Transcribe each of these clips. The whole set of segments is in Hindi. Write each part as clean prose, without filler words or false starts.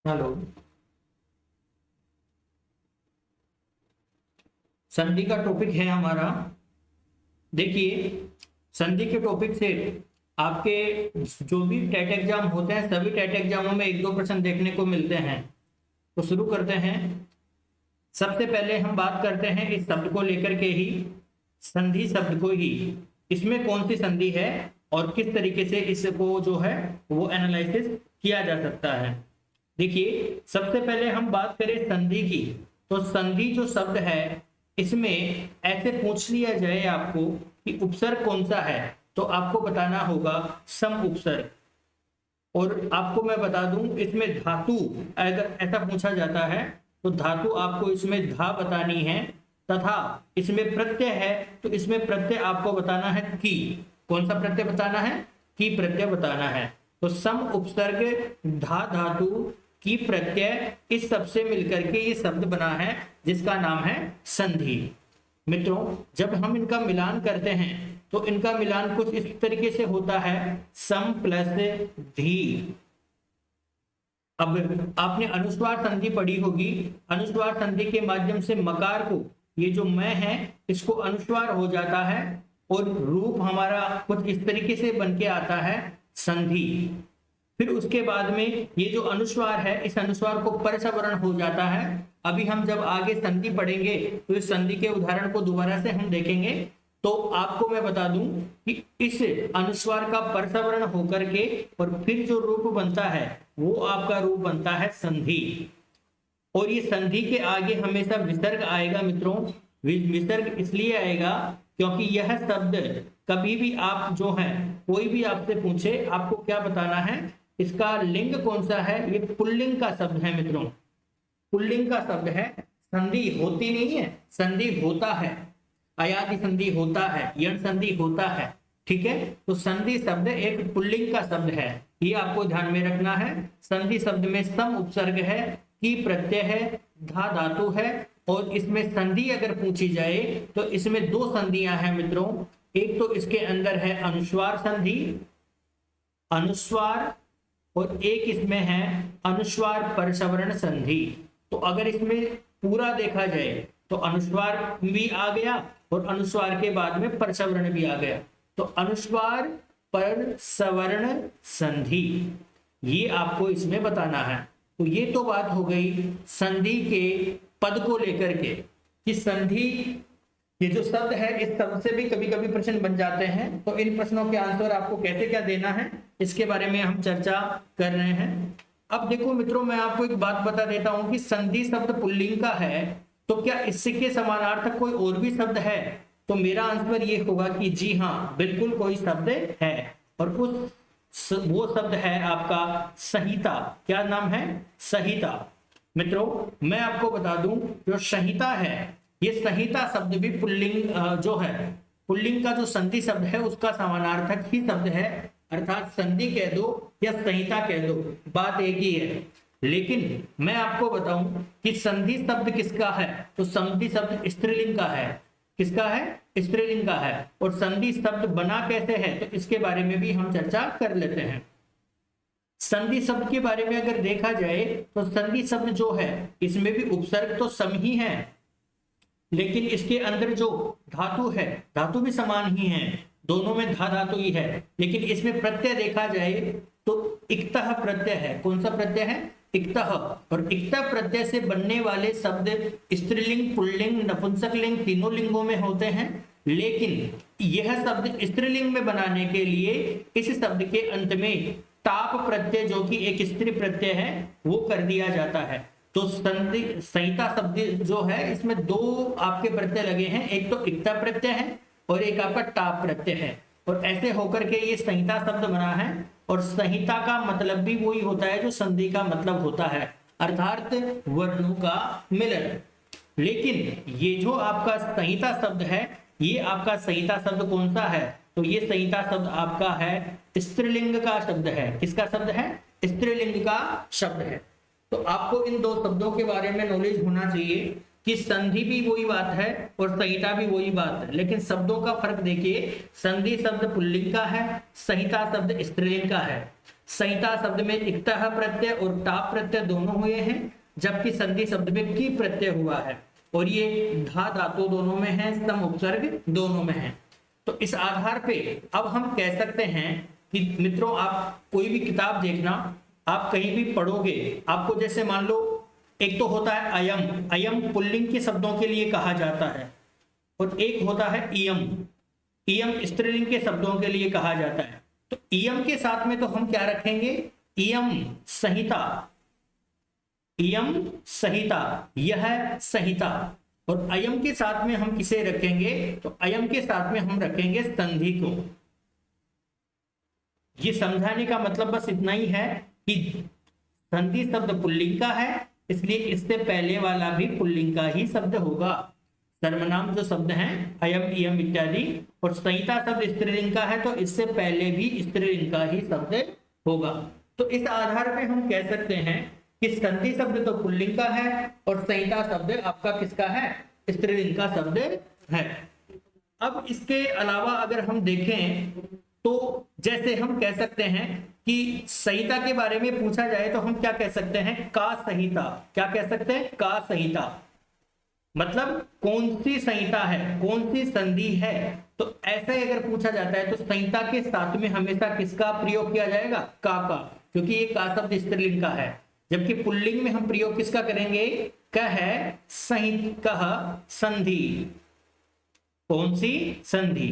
हेलो। संधि का टॉपिक है हमारा। देखिए, संधि के टॉपिक से आपके जो भी टेट एग्जाम होते हैं सभी टेट एग्जामों में एक दो प्रश्न देखने को मिलते हैं। तो शुरू करते हैं। सबसे पहले हम बात करते हैं इस शब्द को लेकर के ही, संधि शब्द को ही। इसमें कौन सी संधि है और किस तरीके से इसको जो है वो एनालिसिस किया जा सकता है। देखिए, सबसे पहले हम बात करें संधि की, तो संधि जो शब्द है इसमें ऐसे पूछ लिया जाए आपको कि उपसर्ग कौन सा है, तो आपको बताना होगा सम उपसर्ग। और आपको मैं बता दूं, इसमें धातु अगर ऐसा पूछा जाता है तो धातु आपको इसमें धा बतानी है, तथा इसमें प्रत्यय है तो इसमें प्रत्यय आपको बताना है की। कौन सा प्रत्यय बताना है? की प्रत्यय बताना है। तो सम उपसर्ग धा धातु की प्रत्यय, इस सब से मिलकर के ये शब्द बना है जिसका नाम है संधि। मित्रों, जब हम इनका मिलान करते हैं तो इनका मिलान कुछ इस तरीके से होता है, सम प्लस धी। अब आपने अनुस्वार संधि पढ़ी होगी। अनुस्वार संधि के माध्यम से मकार को, ये जो मैं है इसको अनुस्वार हो जाता है और रूप हमारा कुछ इस तरीके से बन के आता है संधि। फिर उसके बाद में ये जो अनुस्वार है इस अनुस्वार को परसवर्ण हो जाता है। अभी हम जब आगे संधि पढ़ेंगे तो इस संधि के उदाहरण को दोबारा से हम देखेंगे। तो आपको मैं बता दूं कि इस अनुस्वार का परसवर्ण होकर के और फिर जो रूप बनता है वो आपका रूप बनता है संधि। और ये संधि के आगे हमेशा विसर्ग आएगा मित्रों। विसर्ग इसलिए आएगा क्योंकि यह शब्द कभी भी आप जो है, कोई भी आपसे पूछे आपको क्या बताना है, इसका लिंग कौन सा है। ये पुल्लिंग का शब्द है मित्रों, पुल्लिंग का शब्द है। संधि होती नहीं है, संधि होता है। अयादि संधि होता है, यण संधि होता है। ठीक है, तो संधि शब्द एक पुल्लिंग का शब्द है, ये आपको ध्यान में रखना है। संधि शब्द में सम उपसर्ग है, की प्रत्यय है, धा धातु है। और इसमें संधि अगर पूछी जाए तो इसमें दो संधियां हैं मित्रों। एक तो इसके अंदर है अनुस्वार संधि, अनुस्वार, और एक इसमें है अनुस्वार परसवर्ण संधि। तो अगर इसमें पूरा देखा जाए तो अनुस्वार भी आ गया और अनुस्वार के बाद में परसवर्ण भी आ गया। तो अनुस्वार परसवर्ण संधि, ये आपको इसमें बताना है। तो ये तो बात हो गई संधि के पद को लेकर के कि संधि, ये जो शब्द है इस शब्द से भी कभी कभी प्रश्न बन जाते हैं। तो इन प्रश्नों के आंसर आपको कैसे क्या देना है इसके बारे में हम चर्चा कर रहे हैं। अब देखो मित्रों, मैं आपको एक बात बता देता हूं कि संधि शब्द पुल्लिंग का है, तो क्या इसके समानार्थक कोई और भी शब्द है? तो मेरा आंसर ये होगा कि जी हाँ, बिल्कुल कोई शब्द है। और वो शब्द है आपका संहिता। क्या नाम है? संहिता। मित्रों, मैं आपको बता दूं, जो संहिता है, ये संहिता शब्द भी पुल्लिंग जो है, पुल्लिंग का जो संधि शब्द है उसका समानार्थक ही शब्द है। अर्थात संधि कह दो या संहिता कह दो, बात एक ही है। लेकिन मैं आपको बताऊं कि संधि शब्द किसका है, तो संधि शब्द स्त्रीलिंग का है। किसका है? स्त्रीलिंग का है। और संधि शब्द बना कैसे है, तो इसके बारे में भी हम चर्चा कर लेते हैं। संधि शब्द के बारे में अगर देखा जाए तो संधि शब्द जो है इसमें भी उपसर्ग तो सम ही है, लेकिन इसके अंदर जो धातु है, धातु भी समान ही है, दोनों में धा धातु ही है। लेकिन इसमें प्रत्यय देखा जाए तो इक्तः प्रत्यय है। कौन सा प्रत्यय है? इक्तः। और इक्तः प्रत्यय से बनने वाले शब्द स्त्रीलिंग, पुल्लिंग, नपुंसकलिंग तीनों लिंगों में होते हैं। लेकिन यह शब्द स्त्रीलिंग में बनाने के लिए इस शब्द के अंत में ताप प्रत्यय, जो कि एक स्त्री प्रत्यय है, वो कर दिया जाता है। तो संधि संहिता शब्द जो है इसमें दो आपके प्रत्यय लगे हैं, एक तो इक्ता प्रत्यय है और एक आपका टाप प्रत्यय है। और ऐसे होकर के ये संहिता शब्द बना है। और संहिता का मतलब भी वही होता है जो संधि का मतलब होता है, अर्थात वर्णों का मिलन। लेकिन ये जो आपका संहिता शब्द है, ये आपका संहिता शब्द कौन सा है, तो ये संहिता शब्द आपका है स्त्रीलिंग का शब्द है। किसका शब्द है? स्त्रीलिंग का शब्द है। तो आपको इन दो शब्दों के बारे में नॉलेज होना चाहिए। कि संधि भी वही बात है और संहिता भी वही बात है, लेकिन शब्दों का फर्क देखिए। संधि शब्द पुल्लिंग का है, संहिता शब्द स्त्रीलिंग का है। संहिता शब्द में इक्तः प्रत्यय और टाप प्रत्यय दोनों हुए हैं, जबकि संधि शब्द में की प्रत्यय हुआ है, और ये धा धातु दोनों में है, सम उपसर्ग दोनों में है। तो इस आधार पे अब हम कह सकते हैं कि मित्रों, आप कोई भी किताब देखना, आप कहीं भी पढ़ोगे, आपको जैसे मान लो एक तो होता है अयम, अयम पुल्लिंग के शब्दों के लिए कहा जाता है, और एक होता है इयम, इयम स्त्रीलिंग के शब्दों के लिए कहा जाता है। तो इयम के साथ में तो हम क्या रखेंगे, इयम संहिता, इयम संहिता, यह संहिता। और अयम के साथ में हम किसे रखेंगे, तो अयम के साथ में हम रखेंगे संधि को। ये समझाने का मतलब बस इतना ही है कि संधि शब्द पुल्लिंग का है, इसलिए इससे पहले वाला भी पुल्लिंग का ही शब्द होगा। सर्वनाम जो शब्द हैं अयम इयम इत्यादि, और संहिता शब्द स्त्रीलिंग का है, तो इससे पहले भी स्त्रीलिंग का ही शब्द होगा। तो इस आधार पे हम कह सकते हैं कि संधि शब्द तो पुल्लिंग का है और संहिता शब्द आपका किसका है, स्त्रीलिंग का शब्द है। अब इसके अलावा अगर हम देखें तो जैसे हम कह सकते हैं कि संहिता के बारे में पूछा जाए तो हम क्या कह सकते हैं, का संहिता। क्या कह सकते हैं, का संहिता, मतलब कौन सी संहिता है, कौन सी संधि है। तो ऐसा ही अगर पूछा जाता है तो संहिता के साथ में हमेशा किसका प्रयोग किया जाएगा, का, क्योंकि ये का शब्द स्त्रीलिंग का है। जबकि पुल्लिंग में हम प्रयोग किसका करेंगे, कह संधि, कौन सी संधि।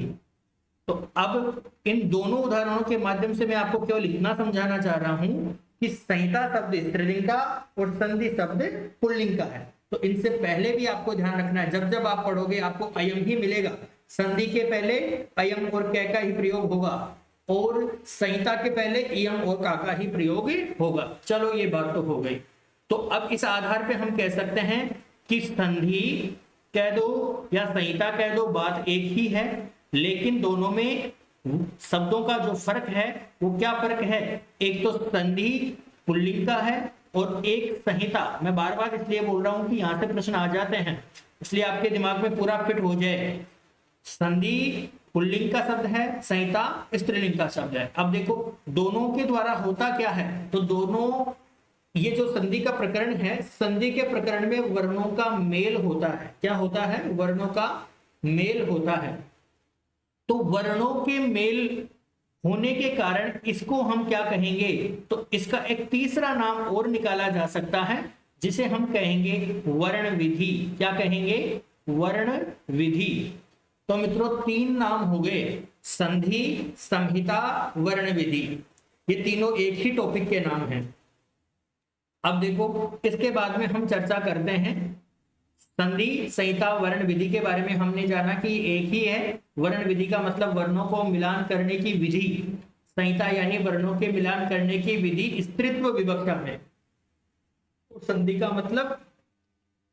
तो अब इन दोनों उदाहरणों के माध्यम से मैं आपको केवल इतना समझाना चाह रहा हूं कि संहिता शब्द स्त्रीलिंग का और संधि शब्द पुल्लिंग का है। तो इनसे पहले भी आपको ध्यान रखना है, जब जब आप पढ़ोगे आपको अयम ही मिलेगा, संधि के पहले अयम और कै का ही प्रयोग होगा, और संहिता के पहले इयम और का ही प्रयोग होगा। चलो ये बात तो हो गई। तो अब इस आधार पे हम कह सकते हैं कि संधि कह दो या संहिता कह दो, बात एक ही है, लेकिन दोनों में शब्दों का जो फर्क है वो क्या फर्क है, एक तो संधि पुल्लिंग का है और एक संहिता। मैं बार बार इसलिए बोल रहा हूं कि यहां से प्रश्न आ जाते हैं, इसलिए आपके दिमाग में पूरा फिट हो जाए। संधि पुल्लिंग का शब्द है, संहिता स्त्रीलिंग का शब्द है। अब देखो दोनों के द्वारा होता क्या है, तो दोनों, ये जो संधि का प्रकरण है, संधि के प्रकरण में वर्णों का मेल होता है। क्या होता है, वर्णों का मेल होता है। तो वर्णों के मेल होने के कारण इसको हम क्या कहेंगे, तो इसका एक तीसरा नाम और निकाला जा सकता है, जिसे हम कहेंगे वर्ण विधि। क्या कहेंगे, वर्ण विधि। तो मित्रों तीन नाम हो गए, संधि, संहिता, वर्ण विधि। ये तीनों एक ही टॉपिक के नाम हैं। अब देखो इसके बाद में हम चर्चा करते हैं संधि, संहिता, वर्ण विधि के बारे में। हमने जाना कि एक ही है। वर्ण विधि का मतलब वर्णों को मिलान करने की विधि, संहिता यानी वर्णों के मिलान करने की विधि स्त्रीत्व विवक्षा में, संधि का मतलब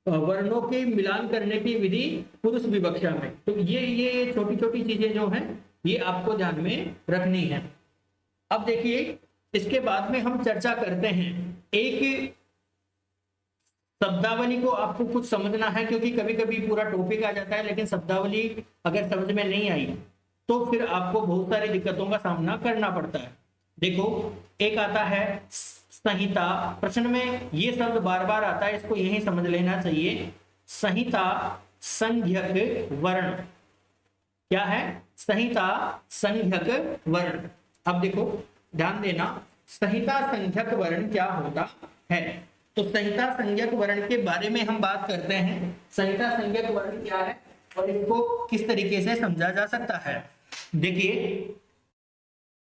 वर्णों के मिलान करने की विधि पुरुष विवक्षा में। तो ये छोटी छोटी चीजें जो हैं ये आपको ध्यान में रखनी है। अब देखिए इसके बाद में हम चर्चा करते हैं, एक शब्दावली को आपको कुछ समझना है, क्योंकि कभी कभी पूरा टॉपिक आ जाता है लेकिन शब्दावली अगर समझ में नहीं आई तो फिर आपको बहुत सारी दिक्कतों का सामना करना पड़ता है। देखो एक आता है संहिता, प्रश्न में ये शब्द बार बार आता है, इसको यही समझ लेना चाहिए। संहिता संज्ञक वर्ण, क्या है, संहिता संज्ञक वर्ण। अब देखो ध्यान देना, संहिता संज्ञक वर्ण क्या होता है। तो संहिता संज्ञक वर्ण के बारे में हम बात करते हैं। संहिता संज्ञक वर्ण क्या है और इसको किस तरीके से समझा जा सकता है। देखिए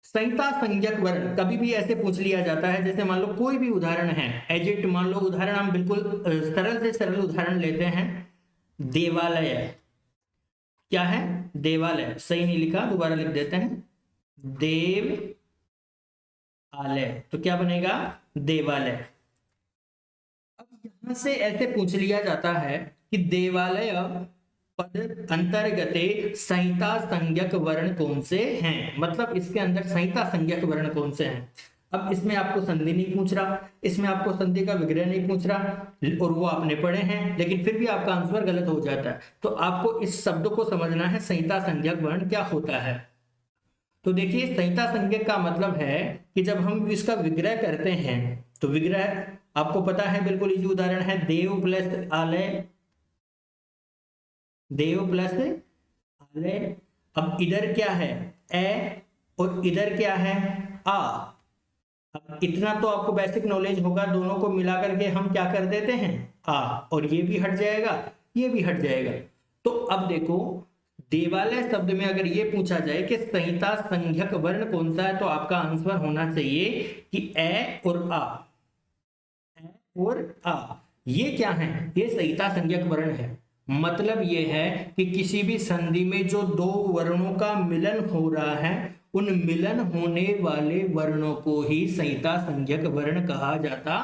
संहिता संज्ञक वर्ण कभी भी ऐसे पूछ लिया जाता है, जैसे मान लो कोई भी उदाहरण है, एजिट मान लो उदाहरण, हम बिल्कुल सरल से सरल उदाहरण लेते हैं। देवालय, क्या है, देवालय, सही नहीं लिखा, दोबारा लिख देते हैं, देव आलय, तो क्या बनेगा, देवालय। अब यहां से ऐसे पूछ लिया जाता है कि देवालय पद अंतर्गते संहिता संज्ञक वर्ण कौन से हैं, मतलब इसके अंदर संहिता संज्ञक वर्ण कौन से हैं। अब इसमें आपको संधि नहीं पूछ रहा, इसमें आपको संधि का विग्रह नहीं पूछ रहा, और वो आपने पढ़े हैं, लेकिन फिर भी आपका आंसर गलत हो जाता है। तो आपको इस शब्द को समझना है, संहिता संज्ञक वर्ण क्या होता है। तो देखिए, संहिता संज्ञक का मतलब है कि जब हम इसका विग्रह करते हैं, तो विग्रह आपको पता है, बिल्कुल इजी उदाहरण है, देव प्लस आलय, देव प्लस आलय। अब इधर क्या है, ए, और इधर क्या है, आ। अब इतना तो आपको बेसिक नॉलेज होगा, दोनों को मिलाकर के हम क्या कर देते हैं, आ, और ये भी हट जाएगा, ये भी हट जाएगा। तो अब देखो, देवालय शब्द में अगर ये पूछा जाए कि संहिता संज्ञक वर्ण कौन सा है, तो आपका आंसर होना चाहिए कि ए और आ, ए और आ। ये क्या है, ये संहिता संज्ञक वर्ण है। मतलब ये है कि किसी भी संधि में जो दो वर्णों का मिलन हो रहा है, उन मिलन होने वाले वर्णों को ही संहिता संज्ञक वर्ण कहा जाता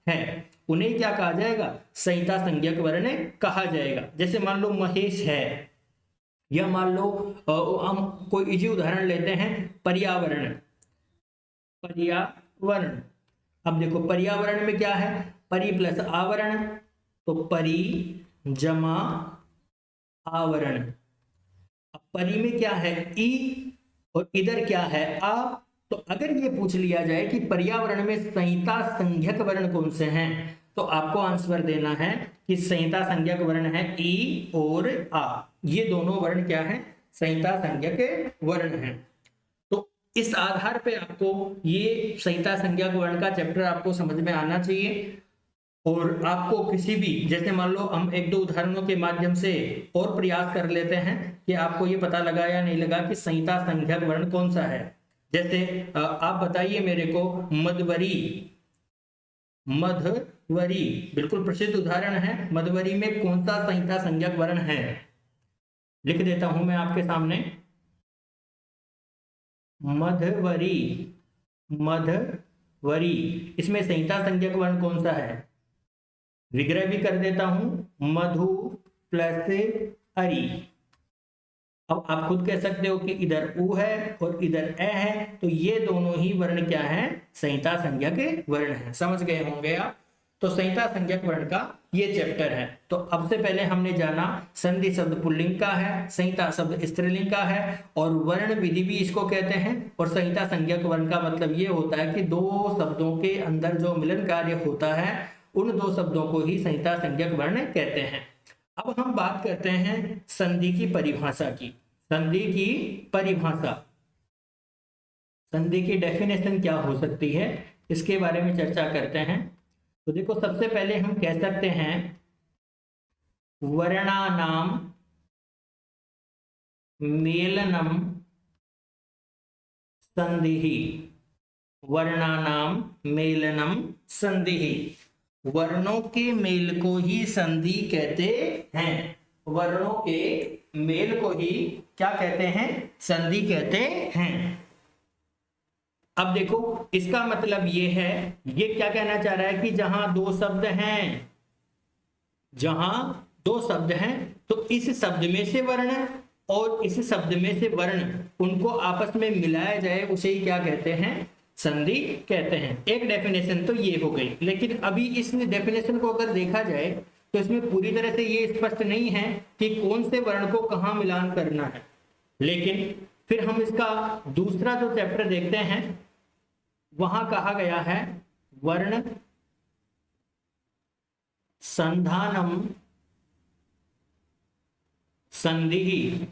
है। उन्हें क्या कहा जाएगा, संहिता संज्ञक वर्ण कहा जाएगा। जैसे मान लो महेश है, या मान लो हम कोई इजी उदाहरण लेते हैं, पर्यावरण, पर्यावरण। अब देखो, पर्यावरण में क्या है, परि प्लस आवरण, तो परि जमा आवरण। अब परि में क्या है, ई, और इधर क्या है, आ। तो अगर ये पूछ लिया जाए कि पर्यावरण में संहिता संज्ञक वर्ण कौन से हैं, तो आपको आंसर देना है कि संहिता संज्ञक वर्ण है ई और आ। ये दोनों वर्ण क्या है, संहिता संज्ञक वर्ण हैं। तो इस आधार पे आपको ये संहिता संज्ञक वर्ण का चैप्टर आपको समझ में आना चाहिए। और आपको किसी भी, जैसे मान लो हम एक दो उदाहरणों के माध्यम से और प्रयास कर लेते हैं कि आपको ये पता लगा या नहीं लगा कि संहिता संज्ञक वर्ण कौन सा है। जैसे आप बताइए मेरे को, मधवरी, मधवरी बिल्कुल प्रसिद्ध उदाहरण है। मधवरी में कौन सा संहिता संज्ञक वर्ण है, लिख देता हूं मैं आपके सामने, मधवरी, मधवरी। इसमें संहिता संज्ञक वर्ण कौन सा है, विग्रह भी कर देता हूं, मधु प्लस अरी। अब आप खुद कह सकते हो कि इधर उ है और इधर ए है, तो ये दोनों ही वर्ण क्या है, संहिता संज्ञक वर्ण है। समझ गए होंगे आप। तो संहिता संज्ञक वर्ण का ये चैप्टर है। तो अब से पहले हमने जाना संधि शब्द पुल्लिंग का है, संहिता शब्द स्त्रीलिंग का है, और वर्ण विधि भी इसको कहते हैं। और संहिता संज्ञक वर्ण का मतलब ये होता है कि दो शब्दों के अंदर जो मिलन कार्य होता है, उन दो शब्दों को ही संहिता संज्ञक वर्ण कहते हैं। अब हम बात करते हैं संधि की परिभाषा की। संधि की परिभाषा, संधि की डेफिनेशन क्या हो सकती है, इसके बारे में चर्चा करते हैं। तो देखो, सबसे पहले हम कह सकते हैं वर्णानाम मेलनम संधिः, वर्णानाम मेलनम संधिः। वर्णों के मेल को ही संधि कहते हैं। वर्णों के मेल को ही क्या कहते हैं, संधि कहते हैं। अब देखो, इसका मतलब ये है, ये क्या कहना चाह रहा है कि जहां दो शब्द हैं, जहां दो शब्द हैं, तो इस शब्द में से वर्ण और इस शब्द में से वर्ण, उनको आपस में मिलाया जाए, उसे ही क्या कहते हैं, संधि कहते हैं। एक डेफिनेशन तो ये हो गई। लेकिन अभी इस डेफिनेशन को अगर देखा जाए, तो इसमें पूरी तरह से ये स्पष्ट नहीं है कि कौन से वर्ण को कहां मिलान करना है। लेकिन फिर हम इसका दूसरा जो चैप्टर देखते हैं, वहां कहा गया है वर्ण संधानम संधिः,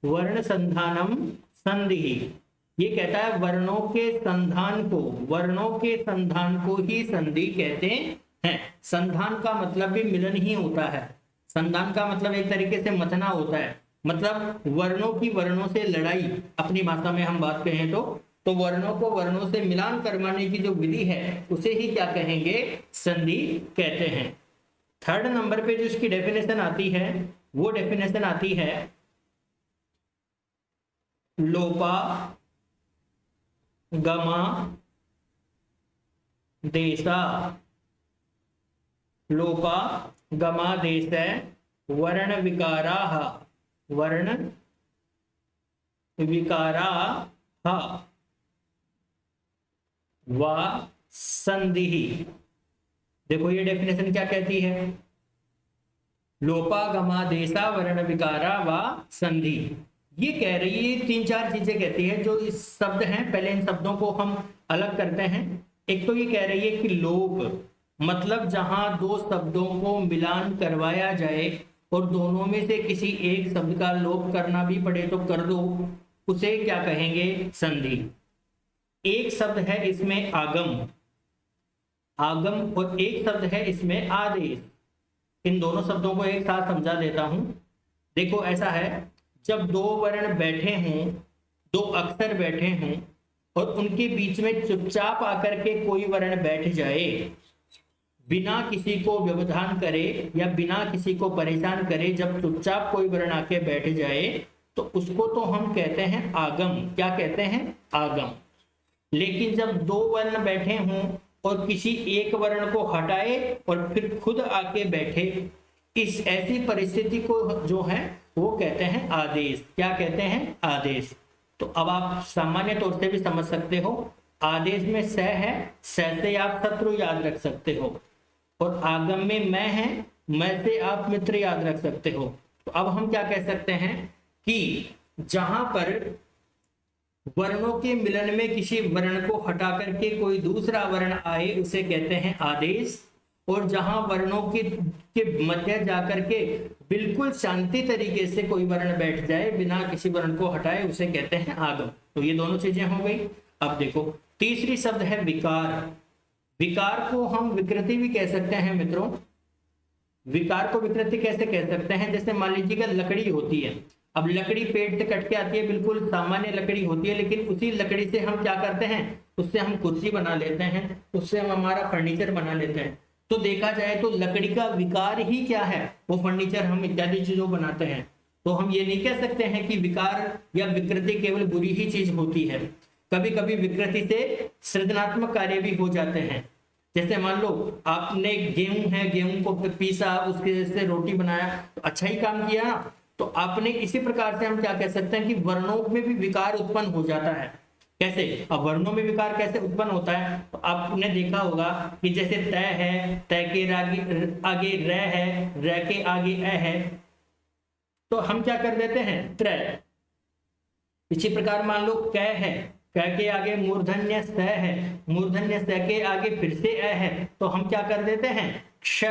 वर्ण संधानम संधिः। ये कहता है वर्णों के संधान को, वर्णों के संधान को ही संधि कहते हैं। संधान का मतलब भी मिलन ही होता है। संधान का मतलब एक तरीके से मथना होता है, मतलब वर्णों की वर्णों से लड़ाई, अपनी भाषा में हम बात कहें तो वर्णों को वर्णों से मिलान करवाने की जो विधि है, उसे ही क्या कहेंगे, संधि कहते हैं। थर्ड नंबर पे जो इसकी डेफिनेशन आती है, वो डेफिनेशन आती है लोपा गमा देशा। लोपा गमा देश वर्ण विकाराः, वर्ण विकाराः। व संधि। देखो ये डेफिनेशन क्या कहती है, लोपागमादेशा वर्ण विकारा व संधि। ये कह रही है, तीन चार चीजें कहती है जो इस शब्द हैं। पहले इन शब्दों को हम अलग करते हैं। एक तो ये कह रही है कि लोप मतलब जहां दो शब्दों को मिलान करवाया जाए और दोनों में से किसी एक शब्द का लोप करना भी पड़े तो कर दो, उसे क्या कहेंगे, संधि। एक शब्द है इसमें आगम, आगम, और एक शब्द है इसमें आदेश। इन दोनों शब्दों को एक साथ समझा देता हूं। देखो ऐसा है, जब दो वर्ण बैठे हों, दो अक्षर बैठे हों और उनके बीच में चुपचाप आकर के कोई वर्ण बैठ जाए, बिना किसी को व्यवधान करे या बिना किसी को परेशान करे, जब चुपचाप कोई वर्ण आके बैठ जाए तो उसको तो हम कहते हैं आगम। क्या कहते हैं, आगम। लेकिन जब दो वर्ण बैठे हों और किसी एक वर्ण को हटाए और फिर खुद आके बैठे, इस ऐसी परिस्थिति को जो है वो कहते हैं आदेश। क्या कहते हैं, आदेश। तो अब आप सामान्य तौर से भी समझ सकते हो, आदेश में स है, स से आप शत्रु याद रख सकते हो, और आगम में मैं है, मैं से आप मित्र याद रख सकते हो। तो अब हम क्या कह सकते हैं कि जहां पर वर्णों के मिलन में किसी वर्ण को हटा करके कोई दूसरा वर्ण आए उसे कहते हैं आदेश, और जहां वर्णों के मध्य जाकर के बिल्कुल शांति तरीके से कोई वर्ण बैठ जाए बिना किसी वर्ण को हटाए उसे कहते हैं आगम। तो ये दोनों चीजें हो गई। अब देखो तीसरी शब्द है विकार। विकार को हम विकृति भी कह सकते हैं मित्रों। विकार को विकृति कैसे कह सकते हैं, जैसे मान लीजिएगा लकड़ी होती है। अब लकड़ी पेड़ से कट के आती है, बिल्कुल सामान्य लकड़ी होती है, लेकिन उसी लकड़ी से हम क्या करते हैं, उससे हम कुर्सी बना लेते हैं, उससे हम हमारा फर्नीचर बना लेते हैं। तो देखा जाए तो लकड़ी का विकार ही क्या है, वो फर्नीचर हम इत्यादि चीजों बनाते हैं। तो हम ये नहीं कह सकते हैं कि विकार या विकृति केवल बुरी ही चीज होती है। कभी कभी विकृति से सृजनात्मक कार्य भी हो जाते हैं। जैसे मान लो आपने गेहूं है, गेहूं को पीसा, उसके से रोटी बनाया, तो अच्छा ही काम किया ना। तो आपने इसी प्रकार से हम क्या कह सकते हैं कि वर्णों में भी विकार उत्पन्न हो जाता है। कैसे, अब वर्णों में विकार कैसे उत्पन्न होता है, तो आपने देखा होगा कि जैसे तय है, तय के आगे र है, र के आगे अ है, तो हम क्या कर देते हैं, त्रय। इसी प्रकार मान लो क है, क के आगे मूर्धन्य स है, मूर्धन्य स के आगे फिर से अ है, तो हम क्या कर देते हैं, क्ष।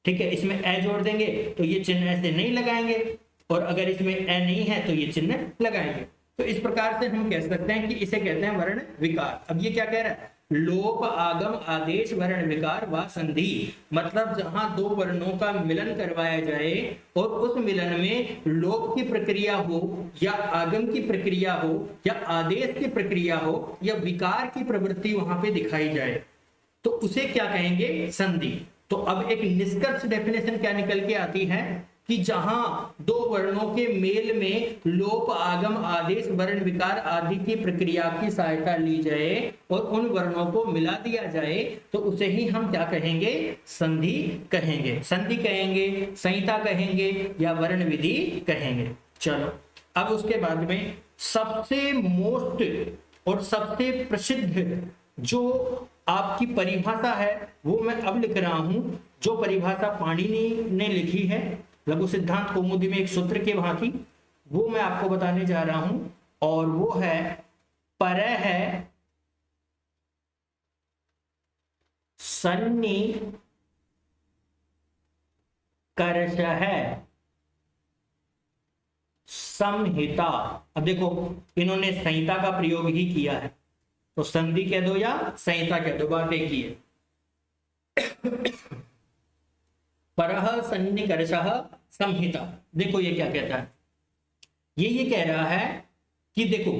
ठीक है, इसमें अ जोड़ देंगे तो ये चिन्ह ऐसे नहीं लगाएंगे, और अगर इसमें अ नहीं है तो ये चिन्ह लगाएंगे। तो इस प्रकार से हम कह सकते हैं कि इसे कहते हैं वर्ण विकार। अब ये क्या कह रहा है, लोप आगम आदेश वर्ण विकार व संधि, मतलब जहां दो वर्णों का मिलन करवाया जाए और उस मिलन में लोप की प्रक्रिया हो या आगम की प्रक्रिया हो या आदेश की प्रक्रिया हो या विकार की प्रवृत्ति वहां पे दिखाई जाए, तो उसे क्या कहेंगे, संधि। तो अब एक निष्कर्ष डेफिनेशन क्या निकल के आती है कि जहां दो वर्णों के मेल में लोप आगम आदेश वर्ण विकार आदि की प्रक्रिया की सहायता ली जाए और उन वर्णों को मिला दिया जाए, तो उसे ही हम क्या कहेंगे, संधि कहेंगे। संधि कहेंगे, संहिता कहेंगे या वर्ण विधि कहेंगे। चलो अब उसके बाद में सबसे मोस्ट और सबसे प्रसिद्ध जो आपकी परिभाषा है वो मैं अब लिख रहा हूं, जो परिभाषा पाणिनि ने लिखी है लघु सिद्धांत कौमुदी में एक सूत्र के भांति, वो मैं आपको बताने जा रहा हूं, और वो है परः सन्निकर्षः संहिता। अब देखो इन्होंने संहिता का प्रयोग ही किया है, तो संधि कह दो या संहिता कह दो, बात एक ही है। परः सन्निकर्षः संहिता। देखो ये क्या कहता है, ये कह रहा है कि देखो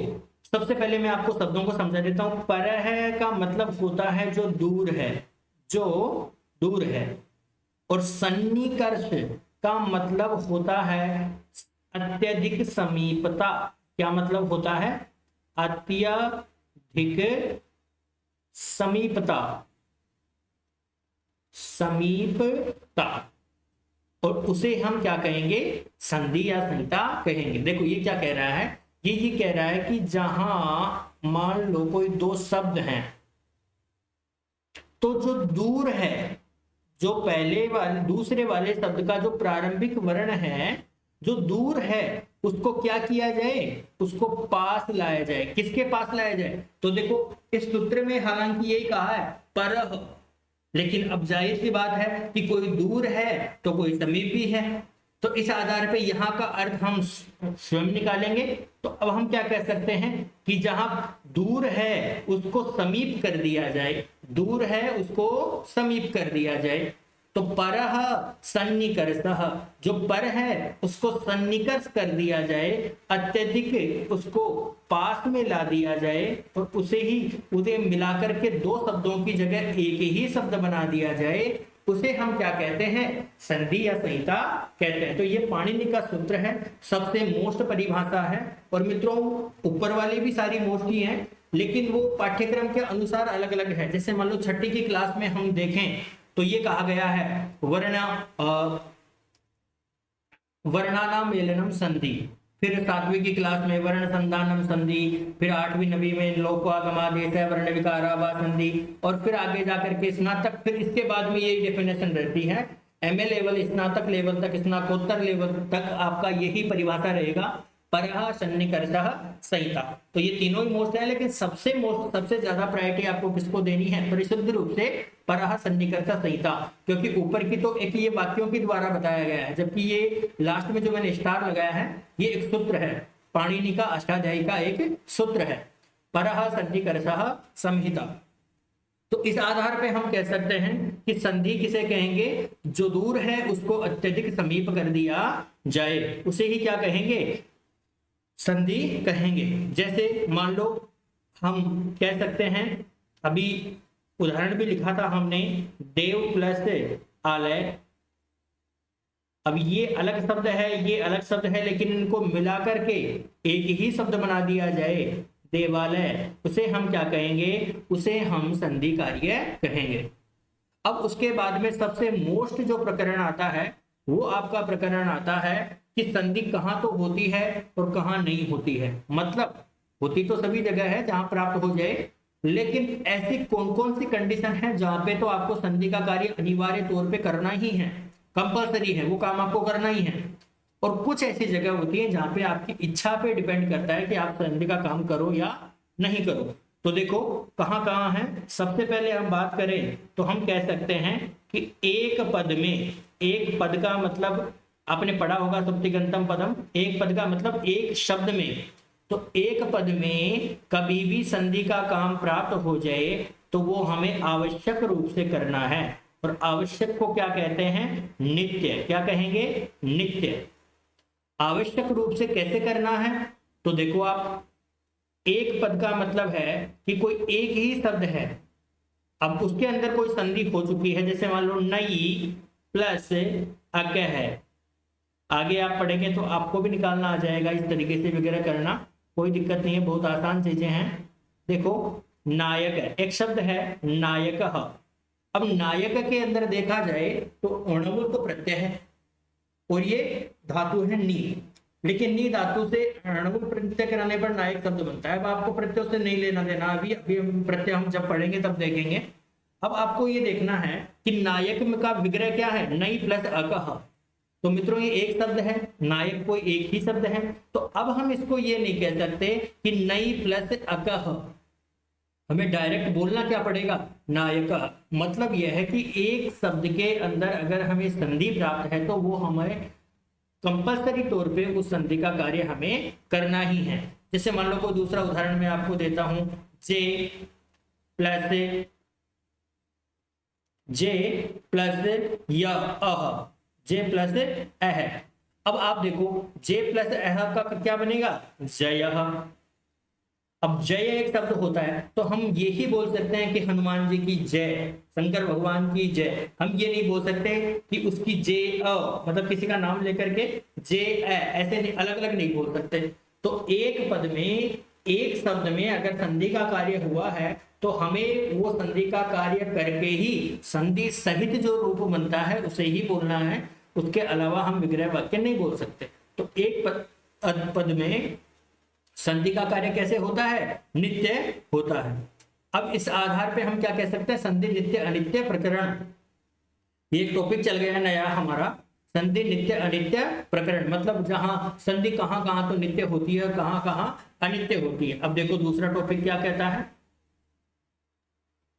सबसे पहले मैं आपको शब्दों को समझा देता हूं। परः का मतलब होता है जो दूर है, जो दूर है, और सन्निकर्ष का मतलब होता है अत्यधिक समीपता। क्या मतलब होता है, अत्यधिक समीपता, समीपता, और उसे हम क्या कहेंगे, संधि या संहिता कहेंगे। देखो ये क्या कह रहा है, ये कह रहा है कि जहां मान लो कोई दो शब्द हैं, तो जो दूर है, जो पहले वाले दूसरे वाले शब्द का जो प्रारंभिक वर्ण है, जो दूर है, उसको क्या किया जाए, उसको पास लाया जाए। किसके पास लाया जाए? तो देखो इस सूत्र में हालांकि यही कहा है परह, लेकिन अब जाहिर सी बात है कि कोई दूर है तो कोई समीप भी है, तो इस आधार पे यहाँ का अर्थ हम स्वयं निकालेंगे। तो अब हम क्या कह सकते हैं कि जहां दूर है उसको समीप कर दिया जाए, दूर है उसको समीप कर दिया जाए। तो परह सन्निकर्षः, जो पर है उसको सन्निकर्ष कर दिया जाए, अत्यधिक उसको पास में ला दिया जाए और उसे ही उसे मिलाकर के दो शब्दों की जगह एक ही शब्द बना दिया जाए, उसे हम क्या कहते हैं? संधि या संहिता कहते हैं। तो ये पाणिनि का सूत्र है, सबसे मोस्ट परिभाषा है। और मित्रों ऊपर वाली भी सारी मोस्ट ही हैं, लेकिन वो पाठ्यक्रम के अनुसार अलग अलग है। जैसे मान लो छठी की क्लास में हम देखें तो ये कहा गया है वर्णानाम मेलनम संधि, फिर 7वीं की क्लास में वर्ण संधानम संधि, फिर 8वीं 9वीं में लोकोगमादेश वर्ण विकारावा संधि, और फिर आगे जाकर के स्नातक, फिर इसके बाद में यही डेफिनेशन रहती है। एमए लेवल, स्नातक लेवल तक, स्नातकोत्तर लेवल तक आपका यही परिभाषा रहेगा, परः सन्निकर्षः संहिता। तो ये तीनों ही मोस्ट है, लेकिन सबसे ज्यादा प्रायोरिटी आपको किसको देनी है? परिशुद्ध रूप से परः सन्निकर्षः संहिता, क्योंकि ऊपर की तो एक ये वाक्यों के द्वारा बताया गया है, जबकि ये लास्ट में जो मैंने स्टार लगाया है ये एक सूत्र है, पाणिनि का अष्टाध्यायी का एक सूत्र है, परः सन्निकर्षः संहिता। तो इस आधार पे हम कह सकते हैं कि संधि किसे कहेंगे? जो दूर है उसको अत्यधिक समीप कर दिया जाए, उसे ही क्या कहेंगे? संधि कहेंगे। जैसे मान लो हम कह सकते हैं, अभी उदाहरण भी लिखा था हमने, देव प्लस आलय। अब ये अलग शब्द है, ये अलग शब्द है, लेकिन इनको मिलाकर के एक ही शब्द बना दिया जाए, देवालय, उसे हम क्या कहेंगे? उसे हम संधि कार्य कहेंगे। अब उसके बाद में सबसे मोस्ट जो प्रकरण आता है वो आपका प्रकरण आता है कि संधि कहाँ तो होती है और कहाँ नहीं होती है। मतलब होती तो सभी जगह है जहां प्राप्त हो जाए, लेकिन ऐसी कौन कौन सी कंडीशन है जहां पे तो आपको संधि का कार्य अनिवार्य तौर पे करना ही है, कंपलसरी है, वो काम आपको करना ही है। और कुछ ऐसी जगह होती है जहां पे आपकी इच्छा पे डिपेंड करता है कि आप संधि का काम करो या नहीं करो। तो देखो कहाँ कहाँ है। सबसे पहले हम बात करें तो हम कह सकते हैं कि एक पद में, एक पद का मतलब आपने पढ़ा होगा सुप्तिगंतम पदम, एक पद का मतलब एक शब्द में। तो एक पद में कभी भी संधि का काम प्राप्त हो जाए तो वो हमें आवश्यक रूप से करना है, और आवश्यक को क्या कहते हैं? नित्य। क्या कहेंगे? नित्य। आवश्यक रूप से कैसे करना है? तो देखो आप, एक पद का मतलब है कि कोई एक ही शब्द है, अब उसके अंदर कोई संधि हो चुकी है। जैसे मान लो नई प्लस अक है, आगे आप पढ़ेंगे तो आपको भी निकालना आ जाएगा, इस तरीके से वगैरह करना, कोई दिक्कत नहीं है, बहुत आसान चीजें हैं। देखो नायक है, एक शब्द है नायकः। अब नायक के अंदर देखा जाए तो अणुवल तो प्रत्यय है और ये धातु है नी, लेकिन नी धातु से अणुवल प्रत्यय कराने पर नायक शब्द बनता है। अब आपको प्रत्यय से नहीं लेना देना, अभी हम प्रत्यय हम जब पढ़ेंगे तब देखेंगे। अब आपको ये देखना है कि नायक का विग्रह क्या है? नई प्लस अकः। तो मित्रों ये एक शब्द है, नायक कोई एक ही शब्द है, तो अब हम इसको ये नहीं कह सकते कि नई प्लस अकः, हमें डायरेक्ट बोलना क्या पड़ेगा? नायक। मतलब यह है कि एक शब्द के अंदर अगर हमें संधि प्राप्त है तो वो हमें कंपल्सरी तौर पे उस संधि का कार्य हमें करना ही है। जैसे मान लो कोई दूसरा उदाहरण मैं आपको देता हूं, जे प्लस य अह, जे प्लस अह। अब आप देखो जे प्लस अह का क्या बनेगा? जय। अब जय एक शब्द होता है तो हम ये ही बोल सकते हैं कि हनुमान जी की जय, शंकर भगवान की जय। हम ये नहीं बोल सकते कि उसकी जय अ, मतलब किसी का नाम लेकर के जय ऐसे नहीं, अलग अलग नहीं बोल सकते। तो एक पद में, एक शब्द में अगर संधि का कार्य हुआ है तो हमें वो संधि का कार्य करके ही संधि सहित जो रूप बनता है उसे ही बोलना है, उसके अलावा हम विग्रह वाक्य नहीं बोल सकते। तो एक पद में संधि का कार्य कैसे होता है? नित्य होता है। अब इस आधार पे हम क्या कह सकते हैं, संधि नित्य अनित्य प्रकरण, ये एक टॉपिक चल गया है नया हमारा, संधि नित्य अनित्य प्रकरण, मतलब जहां संधि कहां कहां तो नित्य होती है, कहां कहां अनित्य होती है। अब देखो दूसरा टॉपिक क्या कहता है।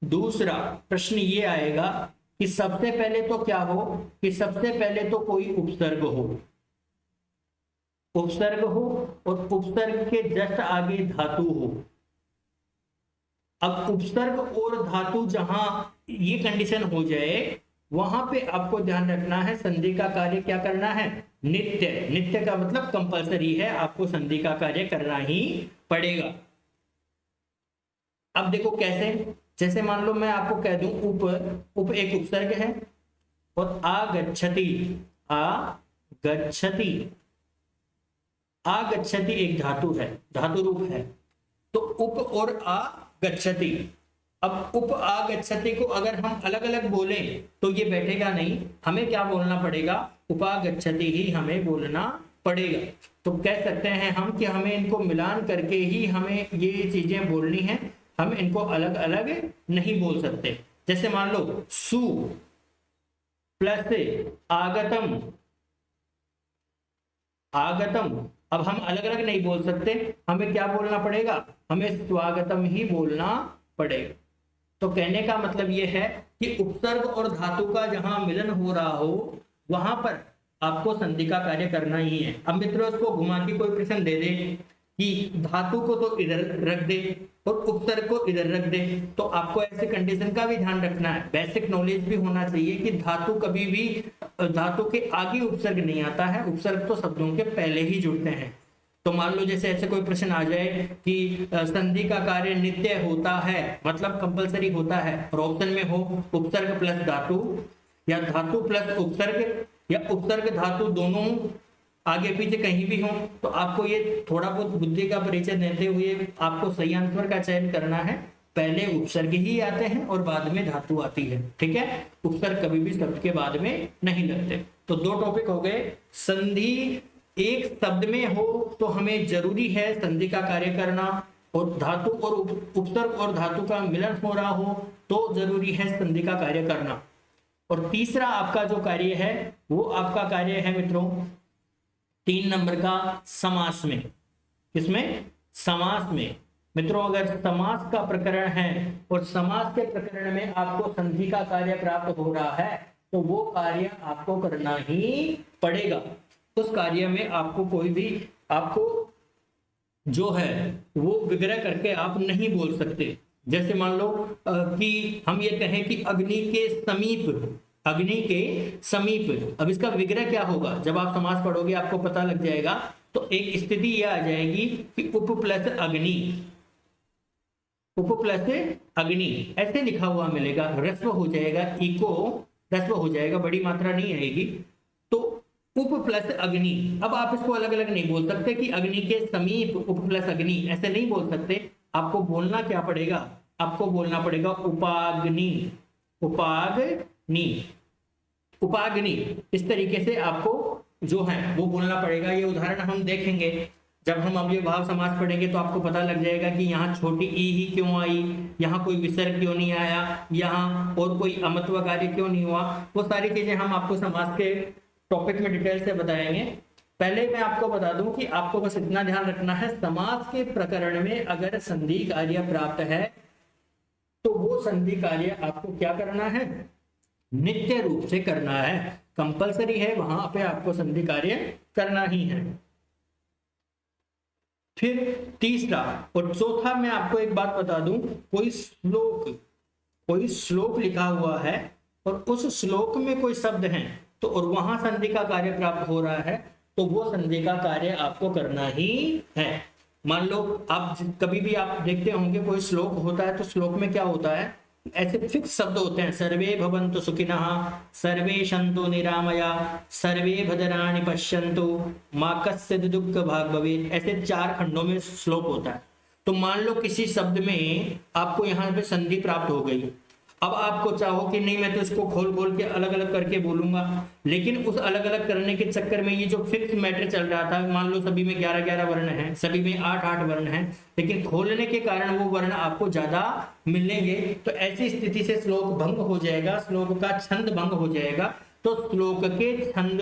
दूसरा प्रश्न ये आएगा कि सबसे पहले तो क्या हो, कि सबसे पहले तो कोई उपसर्ग हो, उपसर्ग हो और उपसर्ग के जस्ट आगे धातु हो। अब उपसर्ग और धातु जहां ये कंडीशन हो जाए, वहां पे आपको ध्यान रखना है संधि का कार्य क्या करना है, नित्य। नित्य का मतलब कंपलसरी है, आपको संधि का कार्य करना ही पड़ेगा। अब देखो कैसे, जैसे मान लो मैं आपको कह दूं उप एक उपसर्ग है और आगच्छति, आगच्छति, आगच्छति एक धातु है, धातु रूप है। तो उप और आगच्छति, अब उप आगच्छति को अगर हम अलग अलग बोलें तो ये बैठेगा नहीं, हमें क्या बोलना पड़ेगा, उपागच्छति ही हमें बोलना पड़ेगा। तो कह सकते हैं हम कि हमें इनको मिलान करके ही हमें ये चीजें बोलनी है, हम इनको अलग अलग नहीं बोल सकते। जैसे मान लो सु प्लस आगतम, आगतम, अब हम अलग अलग नहीं बोल सकते, हमें क्या बोलना पड़ेगा, हमें स्वागतम ही बोलना पड़ेगा। तो कहने का मतलब यह है कि उपसर्ग और धातु का जहां मिलन हो रहा हो वहां पर आपको संधि का कार्य करना ही है। अब मित्रों इसको घुमा के कोई प्रश्न दे दे कि धातु को तो इधर रख दे और उपसर्ग को इधर रख दे, तो आपको ऐसे कंडीशन का भी ध्यान रखना है, बेसिक नॉलेज भी होना चाहिए कि धातु कभी भी धातु के आगे उपसर्ग नहीं आता है, उपसर्ग तो शब्दों के पहले ही जुड़ते हैं। तो मान लो जैसे ऐसे कोई प्रश्न आ जाए कि संधि का कार्य नित्य होता है, मतलब कंपलसरी होता है, और ऑप्शन में हो उपसर्ग प्लस धातु या धातु प्लस उपसर्ग या उपसर्ग धातु दोनों आगे पीछे कहीं भी हो, तो आपको ये थोड़ा बहुत बुद्धि का परिचय देते हुए आपको सही आंसर का चयन करना है। पहले उपसर्ग ही आते हैं और बाद में धातु आती है, ठीक है। उपसर्ग कभी भी शब्द के बाद में नहीं लगते। तो दो टॉपिक हो गए, संधि एक शब्द में हो तो हमें जरूरी है संधि का कार्य करना, और धातु और उपसर्ग और धातु का मिलन हो रहा हो तो जरूरी है संधि का कार्य करना। और तीसरा आपका जो कार्य है वो आपका कार्य है मित्रों 3 नंबर का समास में। किसमें, समास में। मित्रों अगर समास का प्रकरण है और समास के प्रकरण में आपको संधि का कार्य प्राप्त हो रहा है तो वो कार्य आपको करना ही पड़ेगा। उस कार्य में आपको कोई भी आपको जो है वो विग्रह करके आप नहीं बोल सकते। जैसे मान लो कि हम ये कहें कि अग्नि के समीप, अग्नि के समीप, अब इसका विग्रह क्या होगा, जब आप समास पढ़ोगे आपको पता लग जाएगा। तो एक स्थिति यह आ जाएगी कि उप प्लस अग्नि, उप प्लस अग्नि ऐसे लिखा हुआ मिलेगा, ह्रस्व हो जाएगा, इको ह्रस्व हो जाएगा, बड़ी मात्रा नहीं आएगी। तो उप प्लस अग्नि, अब आप इसको अलग अलग नहीं बोल सकते कि अग्नि के समीप उप प्लस अग्नि, ऐसे नहीं बोल सकते। आपको बोलना क्या पड़ेगा, आपको बोलना पड़ेगा उपाग्नि, उपाग्नि, उपाग्नि। इस तरीके से आपको जो है वो बोलना पड़ेगा। ये उदाहरण हम देखेंगे जब हम अव्ययभाव समास पढ़ेंगे तो आपको पता लग जाएगा कि यहाँ छोटी ई ही क्यों आई, यहाँ कोई विसर्ग क्यों नहीं आया, यहाँ और कोई अमत्व कार्य क्यों नहीं हुआ। वो सारी चीजें हम आपको समास के टॉपिक में डिटेल से बताएंगे। पहले मैं आपको बता दूं कि आपको बस इतना ध्यान रखना है, समास के प्रकरण में अगर संधि कार्य प्राप्त है तो वो संधि कार्य आपको क्या करना है, नित्य रूप से करना है, कंपलसरी है, वहां पे आपको संधि कार्य करना ही है। फिर तीसरा और चौथा मैं आपको एक बात बता दूं, कोई श्लोक लिखा हुआ है और उस श्लोक में कोई शब्द हैं तो और वहां संधि का कार्य प्राप्त हो रहा है तो वो संधि का कार्य आपको करना ही है। मान लो आप कभी भी आप देखते होंगे कोई श्लोक होता है तो श्लोक में क्या होता है, ऐसे फिक्स शब्द होते हैं, सर्वे भवन्तु सुखिनः, सर्वे सन्तु निरामया, सर्वे भद्राणि पश्यन्तु, मा कश्चित् दुःख भाग् भवेत्। ऐसे 4 खंडों में श्लोक होता है। तो मान लो किसी शब्द में आपको यहाँ पे संधि प्राप्त हो गई, अब आपको चाहो कि नहीं मैं तो इसको खोल खोल के अलग अलग करके बोलूंगा, लेकिन उस अलग अलग करने के चक्कर में ये जो फिक्स मैटर चल रहा था, मान लो सभी में 11-11 वर्ण हैं, सभी में 8-8 वर्ण हैं, लेकिन खोलने के कारण वो वर्ण आपको ज्यादा मिलेंगे, तो ऐसी स्थिति से श्लोक भंग हो जाएगा, श्लोक का छंद भंग हो जाएगा। तो श्लोक के छंद,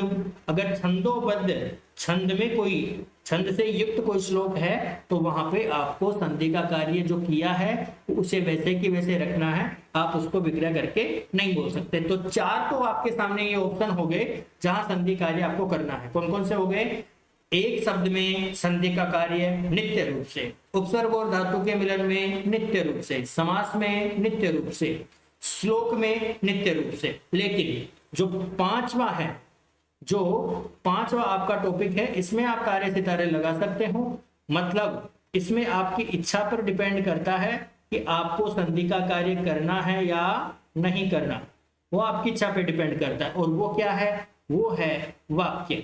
अगर छंदोबद्ध, छंद में कोई, छंद से युक्त कोई श्लोक है तो वहां पे आपको संधि का कार्य जो किया है उसे वैसे की वैसे रखना है, आप उसको विग्रह करके नहीं बोल सकते। तो 4 तो आपके सामने ये ऑप्शन हो गए जहां संधि कार्य आपको करना है। कौन कौन से हो गए? एक शब्द में संधि का कार्य नित्य रूप से, उपसर्ग और धातु के मिलन में नित्य रूप से, समास में नित्य रूप से, श्लोक में नित्य रूप से। लेकिन जो पांचवा है, जो पांचवा आपका टॉपिक है, इसमें आप तारे सितारे लगा सकते हो, मतलब इसमें आपकी इच्छा पर डिपेंड करता है कि आपको संधि का कार्य करना है या नहीं करना, वो आपकी इच्छा पे डिपेंड करता है। और वो क्या है? वो है वाक्य।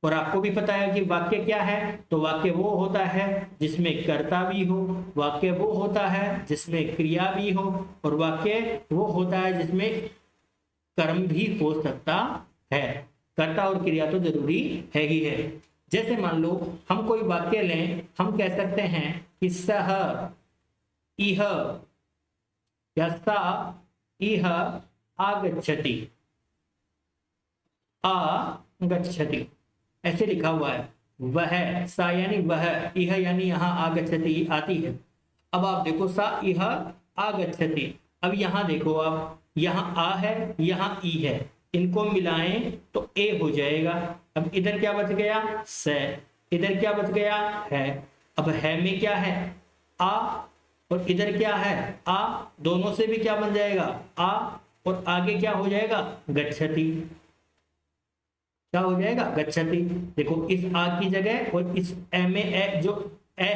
और आपको भी पता है कि वाक्य क्या है, तो वाक्य वो होता है जिसमें कर्ता भी हो, वाक्य वो होता है जिसमें क्रिया भी हो, और वाक्य वो होता है जिसमें कर्म भी हो सकता है। कर्ता और क्रिया तो जरूरी है ही है। जैसे मान लो हम कोई वाक्य लें, हम कह सकते हैं कि सह इह या सा इह आगच्छति, आगच्छति ऐसे लिखा हुआ है। वह, सा यानी वह, इह यानी यहाँ आगच्छति आती है। अब आप देखो सा इह आगच्छति, अब यहाँ देखो आप, यहाँ आ है, यहाँ ई है, इनको मिलाएं तो ए हो जाएगा। अब इधर क्या बच गया? से। इधर क्या बच गया? है। अब है में क्या है? आ। और इधर क्या है? आ। दोनों से भी क्या बन जाएगा? आ। और आगे क्या हो जाएगा? गच्छति। क्या हो जाएगा? गच्छति। देखो इस आ की जगह और इस ए में ए जो ए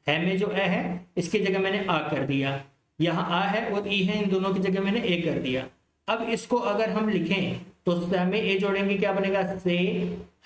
है में जो ए है, इसकी जगह मैंने आ कर दिया। यहाँ आ है और ई है, इन दोनों की जगह मैंने ए कर दिया। अब इसको अगर हम लिखें तो स में ए जोड़ेंगे क्या बनेगा? से।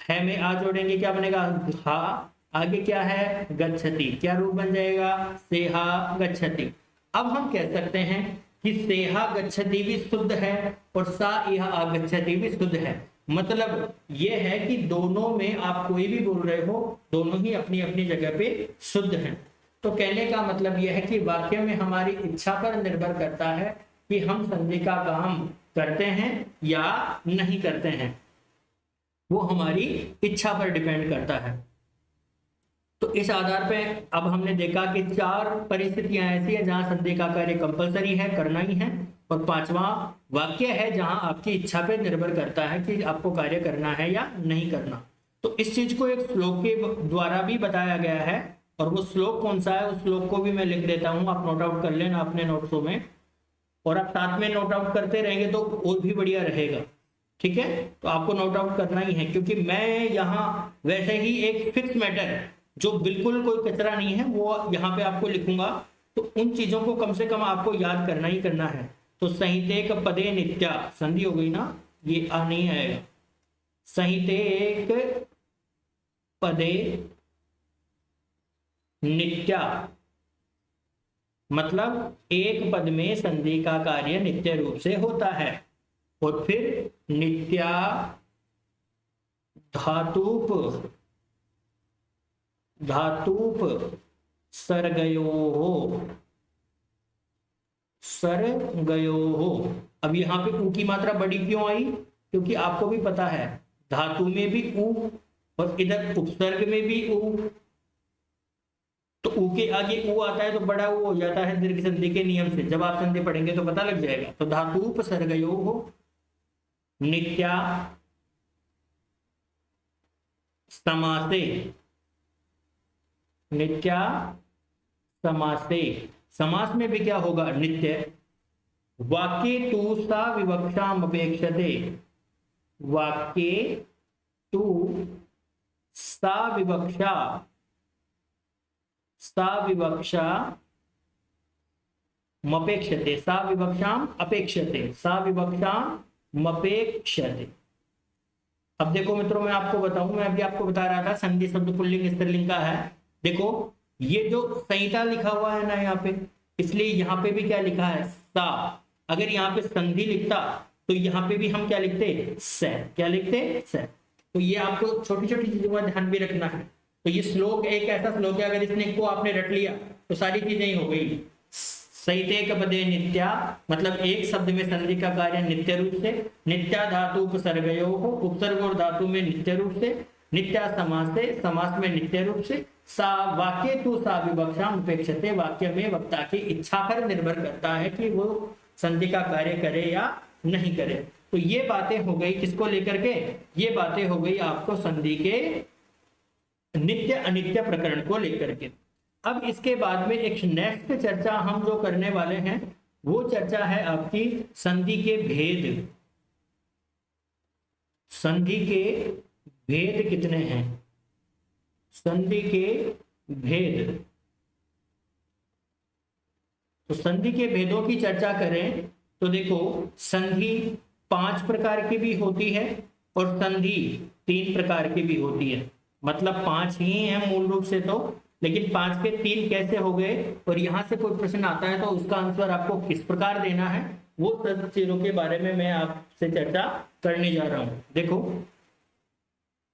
है में आ जोड़ेंगे क्या बनेगा? हा। आगे क्या है? गच्छति। क्या रूप बन जाएगा? सेहा गच्छति। अब हम कह सकते हैं कि सेहा गच्छति भी शुद्ध है और सा यह आगच्छति भी शुद्ध है। मतलब यह है कि दोनों में आप कोई भी बोल रहे हो, दोनों ही अपनी अपनी जगह पे शुद्ध हैं। तो कहने का मतलब यह है कि वाक्य में हमारी इच्छा पर निर्भर करता है कि हम संधि का काम करते हैं या नहीं करते हैं, वो हमारी इच्छा पर डिपेंड करता है। तो इस आधार पे अब हमने देखा कि 4 परिस्थितियां ऐसी है जहां संधि का कार्य कंपलसरी है, करना ही है, और 5वां वाक्य है जहां आपकी इच्छा पे निर्भर करता है कि आपको कार्य करना है या नहीं करना। तो इस चीज को एक श्लोक के द्वारा भी बताया गया है, और वो श्लोक कौन सा है उस श्लोक को भी मैं लिख देता हूं, आप नोट आउट कर लेना अपने नोट्सों में, और आप साथ में नोट आउट करते रहेंगे तो और भी बढ़िया रहेगा। ठीक है, तो आपको नोट आउट करना ही है, क्योंकि मैं यहाँ वैसे ही एक फिक्स मैटर जो बिल्कुल कोई कचरा नहीं है वो यहाँ पे आपको लिखूंगा, तो उन चीजों को कम से कम आपको याद करना ही करना है। तो संहितेक पदे नित्या, संधि हो गई ना, ये आ नहीं आएगा। संहितेक पदे नित्या मतलब एक पद में संधि का कार्य नित्य रूप से होता है। और फिर नित्या धातुप सर्गयोः, सर्गयोः। अब यहाँ पे ऊ की मात्रा बड़ी क्यों आई? क्योंकि आपको भी पता है धातु में भी ऊ और इधर उपसर्ग में भी ऊ, तो ऊ के आगे ऊ आता है तो बड़ा ऊ हो जाता है दीर्घ संधि के नियम से। जब आप संधि पढ़ेंगे तो पता लग जाएगा। तो धातुपसर्गयोः नित्या समासे, नित्या समासे, समास में भी क्या होगा? नित्य। वाक्ये तु सा विवक्षाम अपेक्षते, वाक्ये तु सा विवक्षा, सा विवक्षा मपेक्षते, सा विवक्षाम अपेक्षते, सा विवक्षाम मपेक्षते। अब देखो मित्रों, मैं आपको बताऊं, मैं अभी आपको बता रहा था संधि शब्द पुल्लिंग स्त्रीलिंग का है। देखो ये जो संहिता लिखा हुआ है ना यहाँ पे, इसलिए यहाँ पे भी क्या लिखा है? सा। अगर यहाँ पे संधि लिखता तो यहाँ पे भी हम क्या लिखते, से। क्या लिखते, से। तो ये आपको छोटी छोटी चीजों का ध्यान भी रखना है। तो ये श्लोक एक ऐसा श्लोक है, अगर इसने को आपने रट लिया तो सारी चीजें ही हो गई। सहितेक पदे नित्या, मतलब एक शब्द में संधि का कार्य नित्य रूप से, नित्या धातु उपसर्गयो हो, उपसर्ग और धातु में नित्य रूप से, नित्या समास से, समास में नित्य रूप से, सा वाक्य तू सा विवक्षा उपेक्षते, वाक्य में वक्ता की इच्छा पर निर्भर करता है कि वो संधि का कार्य करे या नहीं करे। तो ये बातें हो गई किसको लेकर के, ये बातें हो गई आपको संधि के नित्य अनित्य प्रकरण को लेकर के। अब इसके बाद में एक नेक्स्ट चर्चा हम जो करने वाले हैं वो चर्चा है आपकी संधि के भेद। संधि के भेद कितने हैं, संधि के भेद। तो संधि के भेदों की चर्चा करें तो देखो, संधि 5 प्रकार की भी होती है और संधि 3 प्रकार की भी होती है। मतलब 5 ही है मूल रूप से तो, लेकिन 5 के 3 कैसे हो गए, और यहां से कोई प्रश्न आता है तो उसका आंसर आपको किस प्रकार देना है, वो सब चीजों के बारे में मैं आपसे चर्चा करने जा रहा हूं। देखो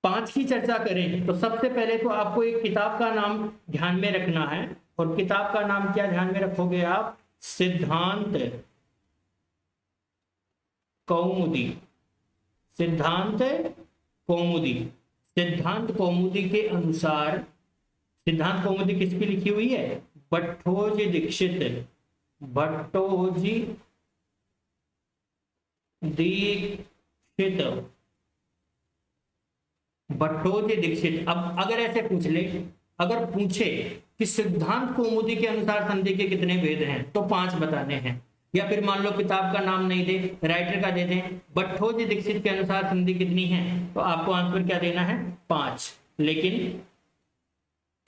5 की चर्चा करें तो सबसे पहले तो आपको एक किताब का नाम ध्यान में रखना है, और किताब का नाम क्या ध्यान में रखोगे आप, सिद्धांत कौमुदी। सिद्धांत कौमुदी। सिद्धांत कौमुदी के अनुसार, सिद्धांत कौमुदी किसकी लिखी हुई है, भट्टोजी दीक्षित। भट्टोजी दीक्षित, भट्टोजी दीक्षित। अब अगर ऐसे पूछ ले, अगर पूछे कि सिद्धांत कौमुदी के अनुसार संधि के कितने भेद हैं तो 5 बताने हैं, या फिर मान लो किताब का नाम नहीं दे, राइटर का दे दें, भट्टोजी दीक्षित के अनुसार संधि कितनी है, तो आपको आंसर क्या देना है, 5। लेकिन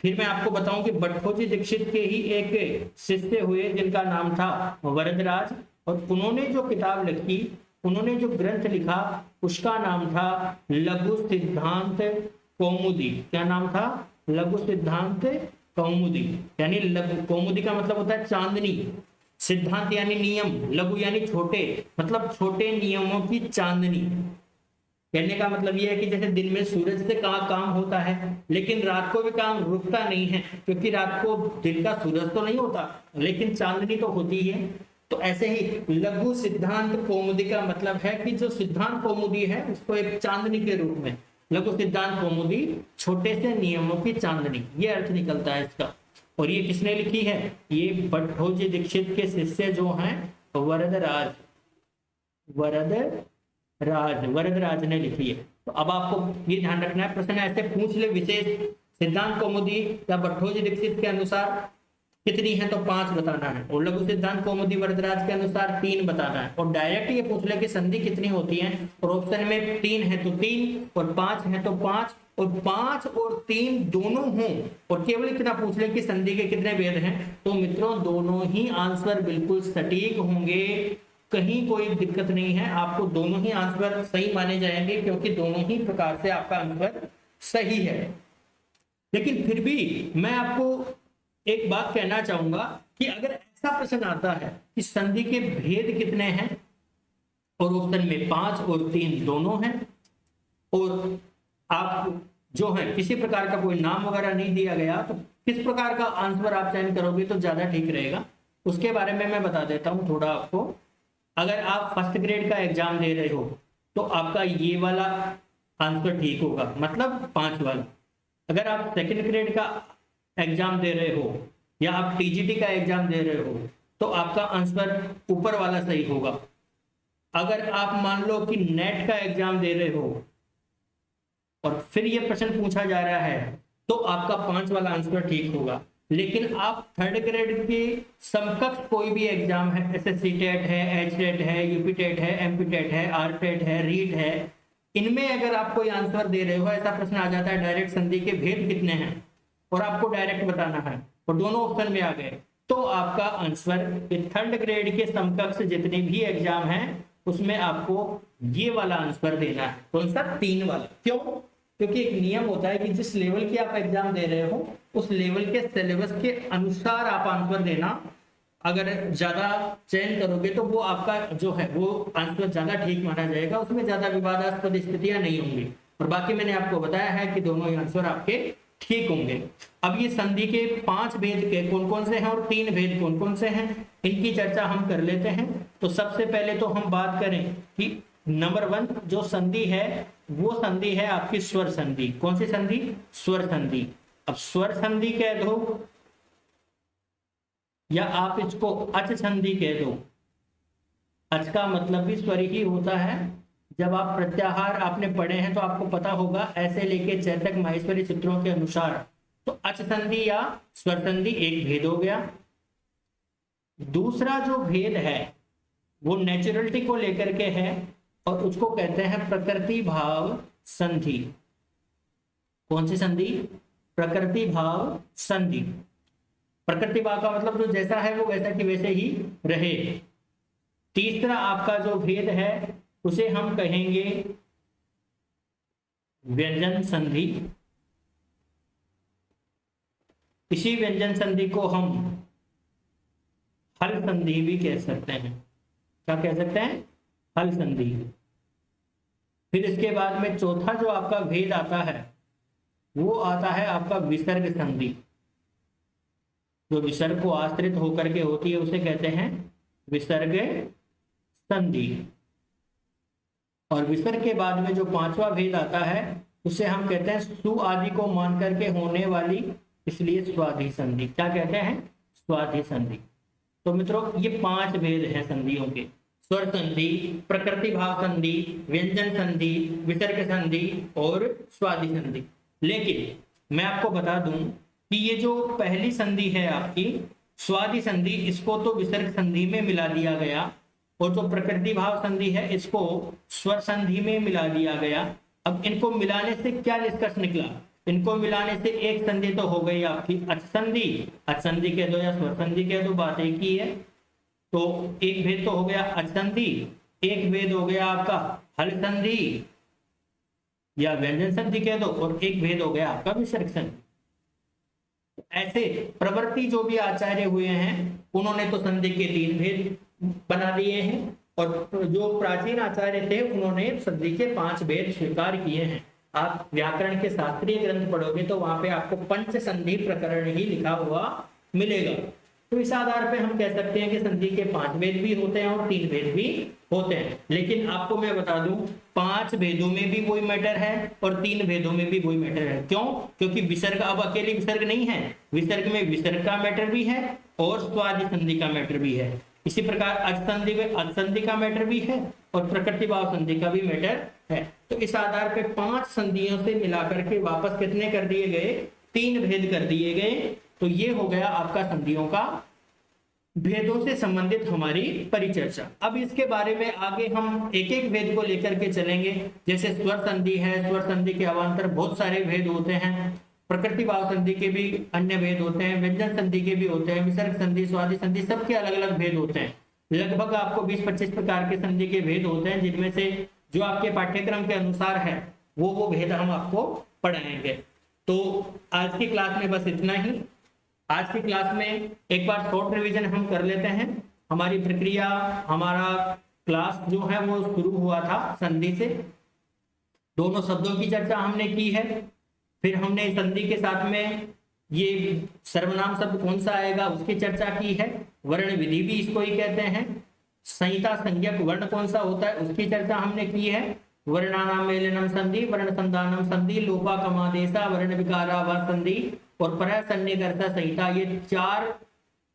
फिर मैं आपको बताऊं कि भट्टोजी दीक्षित के ही एक शिष्य हुए जिनका नाम था वरदराज, और उन्होंने जो किताब लिखी, उन्होंने जो ग्रंथ लिखा उसका नाम था लघु सिद्धांत कौमुदी। क्या नाम था, लघु सिद्धांत कौमुदी। यानी लघु, कौमुदी का मतलब होता है चांदनी, सिद्धांत यानी नियम, लघु यानी छोटे, मतलब छोटे नियमों की चांदनी। कहने का मतलब यह है कि जैसे दिन में सूरज से काम होता है, लेकिन रात को भी काम रुकता नहीं है, क्योंकि रात को दिन का सूरज तो नहीं होता, लेकिन चांदनी तो होती है। तो ऐसे ही लघु सिद्धांत कौमुदी का मतलब है कि जो सिद्धांत कौमुदी है उसको एक चांदनी के रूप में, लघु सिद्धांत कौमुदी छोटे से नियमों की चांदनी, ये अर्थ निकलता है इसका। और ये किसने लिखी है, ये भट्टोजी दीक्षित के शिष्य जो हैं वरदराज, वरदराज ने लिखी है। तो अब आपको ये ध्यान रखना है, प्रश्न ऐसे पूछ ले विशेष, सिद्धांत कौमुदी या भट्टोजी दीक्षित के अनुसार कितनी है तो 5 बताना है, और लघु सिद्धांत कौमुदी वरदराज के अनुसार 3 बताना है। और डायरेक्ट ये पूछ ले कि संधि कितनी होती है, और ऑप्शन में 3 है तो 3 और 5 है तो 5, और 5 और 3 दोनों हों और केवल इतना पूछ ले कि संधि के कितने भेद हैं, तो मित्रों दोनों ही आंसर बिल्कुल सटीक होंगे, कहीं कोई दिक्कत नहीं है, आपको दोनों ही आंसर सही माने जाएंगे, क्योंकि दोनों ही प्रकार से आपका आंसर सही है। लेकिन फिर भी मैं आपको एक बात कहना चाहूंगा कि अगर ऐसा प्रश्न आता है कि संधि के भेद कितने हैं, और ऑप्शन में 5 और 3 दोनों हैं, और आप जो है किसी प्रकार का कोई नाम वगैरह नहीं दिया गया, तो किस प्रकार का आंसर आप चयन करोगे तो ज्यादा ठीक रहेगा, उसके बारे में मैं बता देता हूं थोड़ा आपको। अगर आप फर्स्ट ग्रेड का एग्जाम दे रहे हो तो आपका ये वाला आंसर ठीक होगा, मतलब 5 वाला। अगर आप सेकंड ग्रेड का एग्जाम दे रहे हो या आप टीजीटी का एग्जाम दे रहे हो तो आपका आंसर ऊपर वाला सही होगा। अगर आप मान लो कि नेट का एग्जाम दे रहे हो और फिर ये प्रश्न पूछा जा रहा है तो आपका 5 वाला आंसर ठीक होगा। लेकिन आप थर्ड ग्रेड के समकक्ष कोई भी एग्जाम है, एसएससी टेट है, एच टेट है, यूपी टेट है, एमपी टेट है, आर टेट है, रीट है, इनमें अगर आप कोई आंसर दे रहे हो, ऐसा प्रश्न आ जाता है डायरेक्ट संधि के भेद कितने हैं और आपको डायरेक्ट बताना है और दोनों ऑप्शन में आ गए, तो आपका आंसर थर्ड ग्रेड के समकक्ष जितने भी एग्जाम है उसमें आपको ये वाला आंसर देना है। कौन सा? 3 वाला। क्यों? क्योंकि एक नियम होता है कि जिस लेवल की आप एग्जाम दे रहे हो उस लेवल के सिलेबस के अनुसार आप आंसर देना, अगर ज्यादा चयन करोगे तो वो आपका जो है वो आंसर ज्यादा ठीक माना जाएगा, उसमें ज्यादा विवादास्पद स्थितियां नहीं होंगी। और बाकी मैंने आपको बताया है कि दोनों ही आंसर आपके ठीक होंगे। अब ये संधि के 5 भेद के कौन कौन से हैं और 3 भेद कौन कौन से हैं, इनकी चर्चा हम कर लेते हैं। तो सबसे पहले तो हम बात करें कि नंबर 1 जो संधि है वो संधि है आपकी स्वर संधि। कौन सी संधि? स्वर संधि। अब स्वर संधि कह दो या आप इसको अच संधि कह दो। अच का मतलब भी स्वर ही होता है। जब आप प्रत्याहार आपने पढ़े हैं तो आपको पता होगा, ऐसे लेके चैतक माहेश्वरी सूत्रों के अनुसार। तो अच संधि या स्वर संधि एक भेद हो गया। दूसरा जो भेद है वो नेचुरलिटी को लेकर के है और उसको कहते हैं प्रकृति भाव संधि। कौन सी संधि? प्रकृति भाव संधि। प्रकृति भाव का मतलब जो जैसा है वो वैसा की वैसे ही रहे। तीसरा आपका जो भेद है उसे हम कहेंगे व्यंजन संधि। इसी व्यंजन संधि को हम हल संधि भी कह सकते हैं। क्या कह सकते हैं? हल संधि। फिर इसके बाद में चौथा जो आपका भेद आता है वो आता है आपका विसर्ग संधि। जो विसर्ग को आश्रित होकर के होती है उसे कहते हैं विसर्ग संधि। और विसर्ग के बाद में जो 5वां भेद आता है उसे हम कहते हैं सु आदि को मान करके होने वाली, इसलिए स्वाधि संधि। क्या कहते हैं? स्वाधि संधि। तो मित्रों ये 5 भेद हैं संधियों के, स्वर संधि, प्रकृति भाव संधि, व्यंजन संधि, विसर्ग संधि और स्वाधि संधि। लेकिन मैं आपको बता दूं कि ये जो पहली संधि है आपकी स्वाधि संधि, इसको तो विसर्ग संधि में मिला दिया गया और जो प्रकृति भाव संधि है इसको स्वर संधि में मिला दिया गया। अब इनको मिलाने से क्या निष्कर्ष निकला? इनको मिलाने से एक संधि तो हो गई आपकी अच संधि। अच संधि कह दो या स्वर संधि कह दो, बात एक ही है। तो एक भेद तो हो गया अच संधि, एक भेद हो गया आपका हल संधि या व्यंजन संधि कह दो, और एक भेद हो गया आपका विसर्ग संधि। ऐसे प्रवृत्ति जो भी आचार्य हुए हैं उन्होंने तो संधि के 3 भेद बना दिए हैं और जो प्राचीन आचार्य थे उन्होंने संधि के 5 भेद स्वीकार किए हैं। आप व्याकरण के शास्त्रीय ग्रंथ पढ़ोगे तो वहां पे आपको पंच संधि प्रकरण ही लिखा हुआ मिलेगा। तो इस आधार पे हम कह सकते हैं कि संधि के 5 भेद भी होते हैं और 3 भेद भी होते हैं। लेकिन आपको मैं बता दूं 5 भेदों में भी वही मैटर है और 3 भेदों में भी वही मैटर है। क्यों? क्योंकि विसर्ग अब अकेले विसर्ग नहीं है, विसर्ग में विसर्ग का मैटर भी है और स्वाधि संधि का मैटर भी है। इसी प्रकार अच संधि में अच संधि का मैटर भी है और प्रकृति भाव संधि का भी मैटर है। तो इस आधार पे 5 संधियों से मिलाकर के वापस कितने कर दिए गए? 3 भेद कर दिए गए। तो ये हो गया आपका संधियों का भेदों से संबंधित हमारी परिचर्चा। अब इसके बारे में आगे हम एक एक भेद को लेकर के चलेंगे। जैसे स्वर संधि है, स्वर संधि के अवान्तर बहुत सारे भेद होते हैं, प्रकृति भाव संधि के भी अन्य भेद होते हैं, व्यंजन संधि के भी होते हैं, विसर्ग संधि, स्वाधि संधि, सबके अलग अलग भेद होते हैं। लगभग आपको 20-25 प्रकार के संधि के भेद होते हैं, जिनमें से जो आपके पाठ्यक्रम के अनुसार है वो भेद हम आपको पढ़ाएंगे। तो आज की क्लास में बस इतना ही। आज की क्लास में एक बार शॉर्ट रिवीजन हम कर लेते हैं। हमारी प्रक्रिया, हमारा क्लास जो है वो शुरू हुआ था संधि से। दोनों शब्दों की चर्चा हमने की है, फिर हमने संधि के साथ में ये सर्वनाम शब्द कौन सा आएगा उसकी चर्चा की है, वर्ण विधि भी इसको ही कहते हैं, संहिता संज्ञक वर्ण कौन सा होता है उसकी चर्चा हमने की है, वर्णानाम मेलनम संधि, वर्ण संधानम संधि, लोपा कमादेशा, वर्ण विकारा व संधि और परः सन्निकर्षा संहिता। ये 4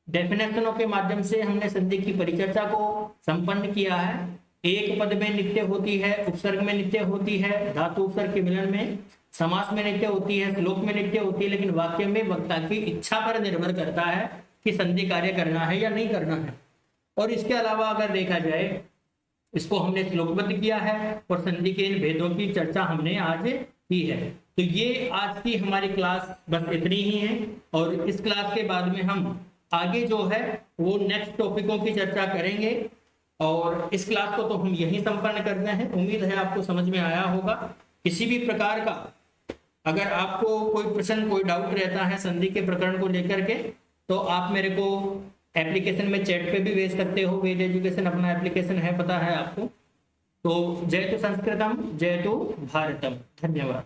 डेफिनेशनों के माध्यम से हमने संधि की परिचर्चा को संपन्न किया है। एक पद में नित्य होती है, उपसर्ग में नित्य होती है, धातु उपसर्ग के मिलन में, समास में नित्य होती है, श्लोक में नित्य होती है, लेकिन वाक्य में वक्ता की इच्छा पर निर्भर करता है कि संधि कार्य करना है या नहीं करना है। और इसके अलावा अगर देखा जाए, इसको हमने श्लोकबद्ध किया है और संधि के इन भेदों की चर्चा हमने आज की है। तो ये आज की हमारी क्लास बस इतनी ही है और इस क्लास के बाद में हम आगे जो है वो नेक्स्ट टॉपिकों की चर्चा करेंगे। और इस क्लास को तो हम यहीं संपन्न करते हैं। उम्मीद है आपको समझ में आया होगा। किसी भी प्रकार का अगर आपको कोई प्रश्न, कोई डाउट रहता है संधि के प्रकरण को लेकर के, तो आप मेरे को एप्लीकेशन में चैट पे भी भेज सकते हो। वेद एजुकेशन अपना एप्लीकेशन है, पता है आपको। तो जयतु संस्कृतम, जयतु भारतम। धन्यवाद।